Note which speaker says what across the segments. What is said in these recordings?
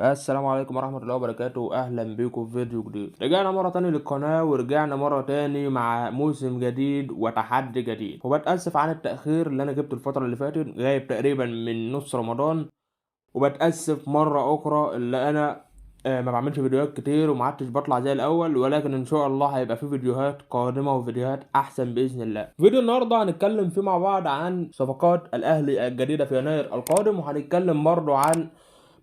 Speaker 1: السلام عليكم ورحمة الله وبركاته، أهلا بيكم في فيديو جديد. رجعنا مرة تانية للقناة ورجعنا مرة تاني مع موسم جديد وتحدي جديد، وبتأسف عن التأخير اللي أنا جبته الفترة اللي فاتت، غايب تقريبا من نص رمضان. وبتأسف مرة أخرى اللي أنا ما بعملش فيديوهات كتير ومعدتش بطلع زي الأول، ولكن إن شاء الله هيبقى في فيديوهات قادمة وفيديوهات أحسن بإذن الله. فيديو النهاردة هنتكلم فيه مع بعض عن صفقات الأهلي الجديدة في يناير القادم، وهنتكلم برضه عن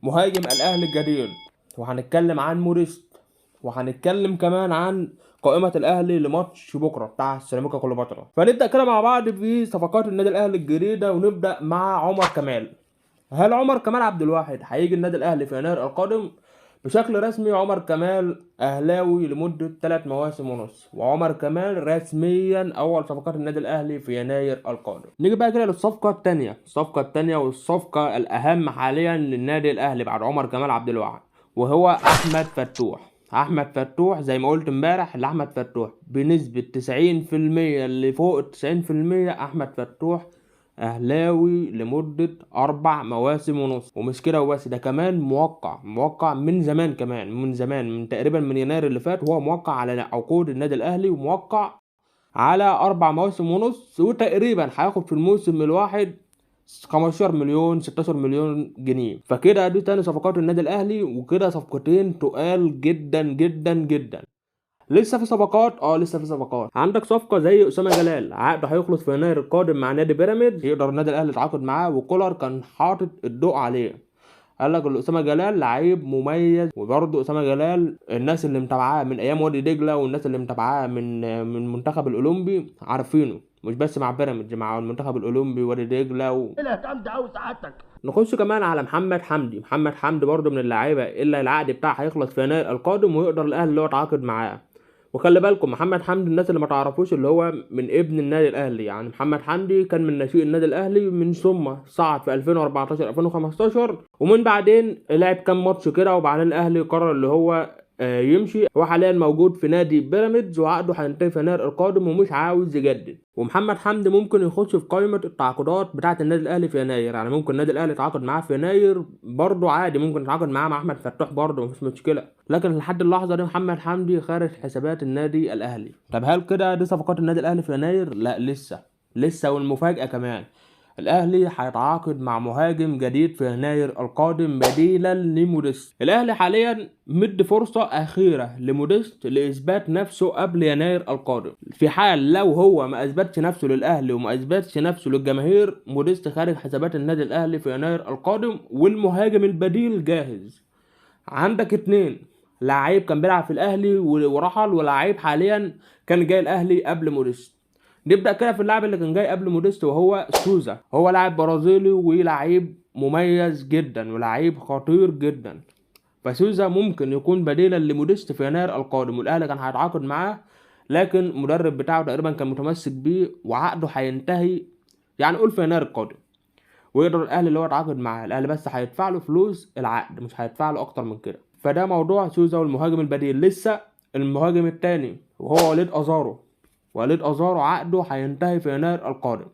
Speaker 1: مهاجم الاهلي الجديد، وهنتكلم عن موريست، وهنتكلم كمان عن قائمة الاهلي لماتش بكرة بتاع سيراميكا كليوباترا. فنبدأ كده مع بعض في صفقات النادي الاهلي الجديدة، ونبدأ مع عمر كمال. هل عمر كمال عبد الواحد هيجي النادي الاهلي في يناير القادم؟ بشكل رسمي عمر كمال اهلاوي لمدة 3 مواسم ونص، وعمر كمال رسميا اول صفقات النادي الاهلي في يناير القادم. نيجي بقى كده للصفقة التانية، والصفقة الاهم حاليا للنادي الاهلي بعد عمر كمال عبد الواحد، وهو احمد فتوح. احمد فتوح زي ما قلت امبارح لاحمد فتوح بنسبة 90% اللي فوق 90%. احمد فتوح اهلاوي لمدة 4 مواسم ونص، ومش كده وبس، ده كمان موقع من زمان، كمان من زمان، من تقريبا من يناير اللي فات هو موقع على عقود النادي الاهلي، وموقع على 4 مواسم ونص، وتقريبا هياخد في الموسم الواحد 15 مليون 16 مليون جنيه. فكده دي تاني صفقات النادي الاهلي، وكده صفقتين تقال جدا جدا جدا. لسه في صفقات. عندك صفقه زي اسامه جلال، عقده هيخلص في يناير القادم مع نادي بيراميدز، يقدر النادي الاهلي يتعاقد معاه، وكولر كان حاطط الضوء عليه. قال لك اسامه جلال لعيب مميز، وبرضه اسامه جلال الناس اللي متابعاه من ايام وادي دجله، والناس اللي متابعاه من المنتخب الاولمبي عارفينه، مش بس مع بيراميدز، مع المنتخب الاولمبي وادي دجله
Speaker 2: الاهتمام ده عاوز سعادتك.
Speaker 1: نخش كمان على محمد حمدي برضه من اللعيبه الا العقد بتاعه هيخلص في يناير القادم، ويقدر الاهلي اللي هو يتعاقد معاه. وخلي بالكم محمد حمدي، الناس اللي ما تعرفوش، اللي هو من ابن النادي الاهلي. يعني محمد حمدي كان من ناشئين النادي الاهلي، من ثم صعد في 2014 2015، ومن بعدين لعب كام ماتش كده، وبعدين الاهلي قرر اللي هو يمشي. هو حاليا موجود في نادي بيراميدز، وعقده هينتهي في يناير القادم، ومش عاوز يجدد. ومحمد حمدي ممكن يخش في قائمه التعاقدات بتاعه النادي الاهلي في يناير، يعني ممكن النادي الاهلي يتعاقد معاه في يناير برضه عادي، ممكن يتعاقد معاه مع احمد فتوح برضه، مفيش مشكله. لكن لحد اللحظه دي محمد حمدي خارج حسابات النادي الاهلي. طب هل كده دي صفقات النادي الاهلي في يناير؟ لا، لسه والمفاجاه كمان، الاهلي هيتعاقد مع مهاجم جديد في يناير القادم بديلا لموديست. الاهلي حاليا مدي فرصه اخيره لموديست لاثبات نفسه قبل يناير القادم. في حال لو هو ما اثبتش نفسه للاهلي وما اثبتش نفسه للجماهير، موديست خارج حسابات النادي الاهلي في يناير القادم، والمهاجم البديل جاهز. عندك اتنين، لعيب كان بيلعب في الاهلي ورحل، ولعيب حاليا كان جاي الاهلي قبل موديست. نبدأ كده في اللاعب اللي كان جاي قبل موديست، وهو سوزا. هو لاعب برازيلي ولعيب مميز جدا ولعيب خطير جدا. فسوزا ممكن يكون بديلا لموديست في يناير القادم، والاهلي كان هيتعاقد معاه، لكن المدرب بتاعه تقريبا كان متمسك بيه، وعقده هينتهي يعني قول في يناير القادم. ويقدر الاهلي اللي هو يتعاقد معاه، الاهلي بس هيدفع له فلوس العقد، مش هيدفع له اكتر من كده. فده موضوع سوزا والمهاجم البديل. لسه المهاجم التاني وهو وليد ازارو عقده هينتهي في يناير القادم،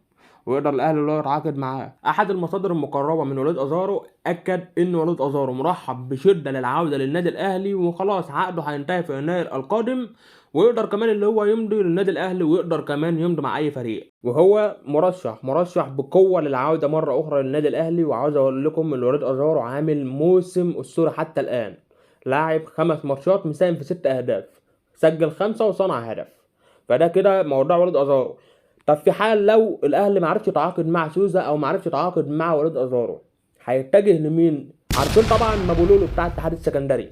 Speaker 1: ويقدر الاهلي اللي هو يتعاقد معاه. احد المصادر المقربه من وليد ازارو اكد ان وليد ازارو مرحب بشده للعوده للنادي الاهلي، وخلاص عقده هينتهي في يناير القادم، ويقدر كمان اللي هو يمضي للنادي الاهلي، ويقدر كمان يمضي مع اي فريق. وهو مرشح بقوه للعوده مره اخرى للنادي الاهلي. وعاوز اقول لكم ان وليد ازارو عامل موسم اسطوري حتى الان، لاعب 5 ماتشات مساهم في 6 اهداف، سجل 5 وصنع هدف. فده كده موضوع وليد ازارو. طب في حال لو الاهلي ما عرفش يتعاقد مع سوزا او ما عرفش يتعاقد مع وليد ازارو، هيتجه لمين؟ عارفين طبعا مابولولو بتاع الاتحاد السكندري.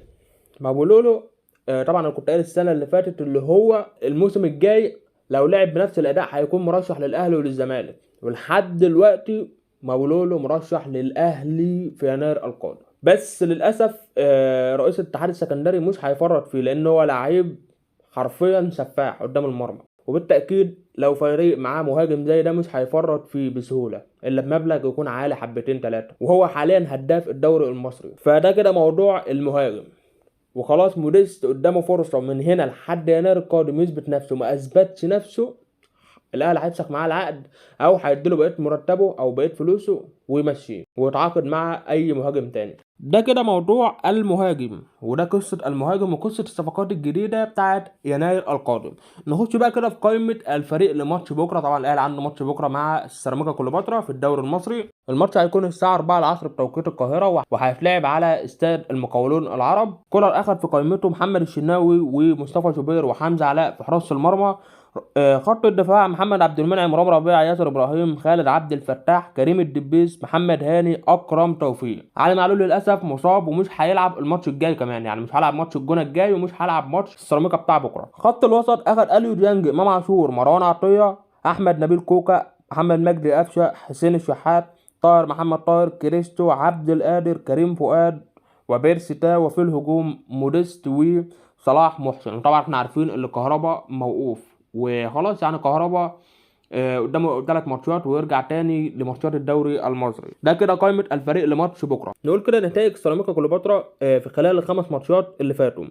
Speaker 1: مابولولو طبعا انا كنت قايل السنه اللي فاتت اللي هو الموسم الجاي لو لعب بنفس الاداء هيكون مرشح للاهلي وللزمالك، ولحد دلوقتي مابولولو مرشح للاهلي في يناير القادم. بس للاسف رئيس الاتحاد السكندري مش هيفرط فيه، لان هو لعيب حرفيا سفاح قدام المرمى، وبالتأكيد لو فريق معاه مهاجم زي ده مش هيفرط فيه بسهولة إلا بمبلغ يكون عالي حبتين تلاتة، وهو حاليا هداف الدوري المصري. فده كده موضوع المهاجم. وخلاص موديست قدامه فرصة من هنا لحد يناير القادم يثبت نفسه، ما أثبتش نفسه الأهلي هيفسخ معاه العقد، أو هيديله بقية مرتبه أو بقية فلوسه ويمشيه، ويتعاقد مع أي مهاجم تاني. ده كده موضوع المهاجم، وده قصة المهاجم وقصة الصفقات الجديدة بتاعت يناير القادم. نخش بقى كده في قائمة الفريق لماتش بكرة. طبعا الأهلي عنده ماتش بكرة مع السيراميكا كليوباترا في الدوري المصري. الماتش هيكون الساعة 4 العصر بتوقيت القاهرة، وهيتلعب على استاد المقاولون العرب. كولر أخد في قائمته محمد الشناوي ومصطفى شوبير وحمزة علاء في حراسة المرمى. خط الدفاع محمد عبد المنعم، رامي ربيعه، ياسر ابراهيم، خالد عبد الفتاح، كريم الدبيس، محمد هاني، اكرم توفيق. علي معلول للاسف مصاب ومش هيلعب الماتش الجاي كمان، يعني مش هلعب ماتش الجونه الجاي ومش هلعب ماتش السيراميكا بتاع بكره. خط الوسط اخد اليو ديانج، امام عاشور، مروان عطيه، احمد نبيل كوكا، محمد مجدي قفشه، حسين الشحات، طاهر محمد طاهر، كريستو، عبد القادر، كريم فؤاد، وبيرسي تاو. وفي الهجوم موديست وصلاح محسن. وطبعا احنا عارفين ان كهربا موقوف وخلاص، يعني كهربا قدامه 3 ماتشات ويرجع تاني لماتشات الدوري المصري. ده كده قائمه الفريق لماتش بكره. نقول كده نتائج سيراميكا كليوباترا في خلال ال5 ماتشات اللي فاتوا.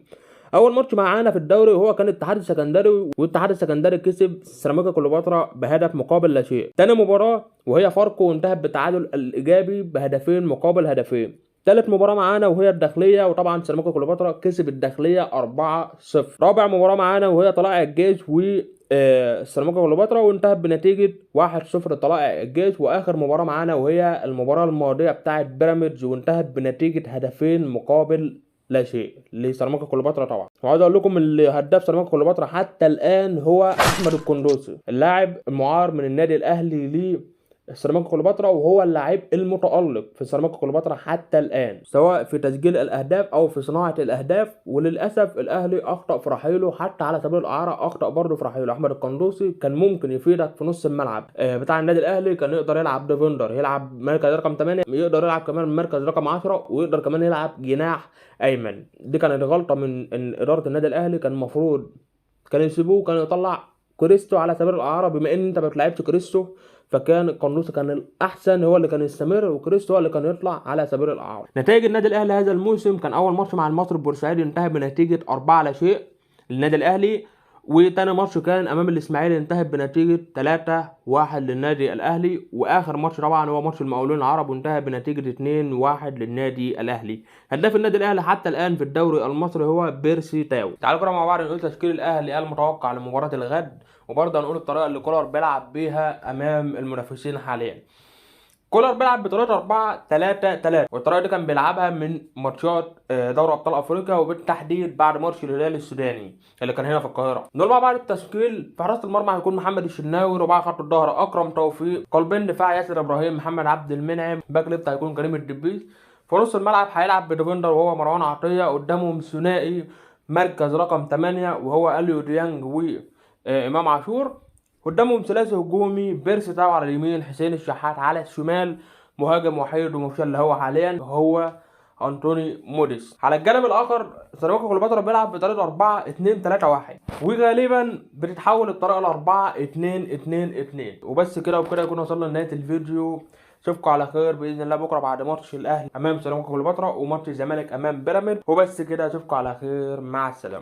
Speaker 1: اول ماتش معانا في الدوري وهو كان الاتحاد السكندري، والاتحاد السكندري كسب سيراميكا كليوباترا بهدف مقابل لا شيء. تاني مباراه وهي فاركو وانتهت بالتعادل الايجابي بهدفين مقابل هدفين. تالت مباراة معانا وهي الداخلية، وطبعا سيراميكا كليوباترا كسب الداخلية 4-0. رابع مباراة معانا وهي طلائع الجيش سيراميكا كليوباترا وانتهت بنتيجة 1-0 طلائع الجيش. واخر مباراة معانا وهي المباراة الماضية بتاعت بيراميدز وانتهت بنتيجة هدفين مقابل لا شيء لسيراميكا كليوباترا طبعا. وعايز اقول لكم اللي هداف سيراميكا كليوباترا حتى الان هو احمد القندوسي، اللاعب المعار من النادي الاهلي سيراميكا كليوباترا، وهو اللاعب المتألق في سيراميكا كليوباترا حتى الآن، سواء في تسجيل الأهداف أو في صناعة الأهداف. وللأسف الأهلي أخطأ في رحيله، حتى على سبيل الإعارة أخطأ برضه في رحيله. أحمد القندوسي كان ممكن يفيدك في نص الملعب بتاع النادي الأهلي، كان يقدر يلعب ديفندر، يلعب مركز رقم 8، يقدر يلعب كمان مركز رقم 10، ويقدر كمان يلعب جناح أيمن. دي كانت غلطة من إدارة النادي الأهلي، كان المفروض كان يسيبوه، كان يطلع كريستو على سبيل الاعاره. بما ان انت ما بتلعبش كريستو فكان القنوصي كان الاحسن هو اللي كان يستمر، وكريستو هو اللي كان يطلع على سبيل الاعاره. نتائج النادي الاهلي هذا الموسم كان اول ماتش مع المصري بورسعيد انتهى بنتيجه 4-0 للنادي الاهلي. وتاني ماتش كان امام الاسماعيلي انتهت بنتيجه 3-1 للنادي الاهلي. واخر ماتش طبعا هو ماتش المقاولون العرب وانتهى بنتيجه 2-1 للنادي الاهلي. هداف النادي الاهلي حتى الان في الدوري المصري هو بيرسي تاو. تعالوا كده مع بعض نقول تشكيل الاهلي المتوقع لمباراه الغد، وبرضه هنقول الطريقه اللي كولر بيلعب بيها امام المنافسين حاليا. كولر بيلعب بطريقه 4-3-3، والطريقه دي كان بيلعبها من ماتشات دوري ابطال افريقيا، وبالتحديد بعد ماتش الهلال السوداني اللي كان هنا في القاهره. نقول مع بعض التشكيل. في حراسه المرمى هيكون محمد الشناوي، رباعي خط الظهر اكرم توفيق، قلبين دفاع ياسر ابراهيم، محمد عبد المنعم، باك ليفت هيكون كريم الدبيس. في نص الملعب هيلعب بديفندر وهو مروان عطيه، قدامهم ثنائي مركز رقم 8 وهو اليو ديانج وامام عاشور. قدامهم ثلاثي هجومي، بيرسي تاو على اليمين، حسين الشحات على الشمال، مهاجم وحيد ومفشل اللي هو حاليا هو انطوني موديس. على الجانب الاخر سيراميكا كليوباترا بيلعب بطريقه 4-2-3-1، وغالبا بتتحول الطريقه ل 4-2-2-2. وبس كده، وبكده يكون وصلنا لنهايه الفيديو. اشوفكم على خير باذن الله بكره بعد ماتش الاهلي امام سيراميكا كليوباترا وماتش الزمالك امام بيراميدز. وبس كده، اشوفكم على خير، مع السلامه.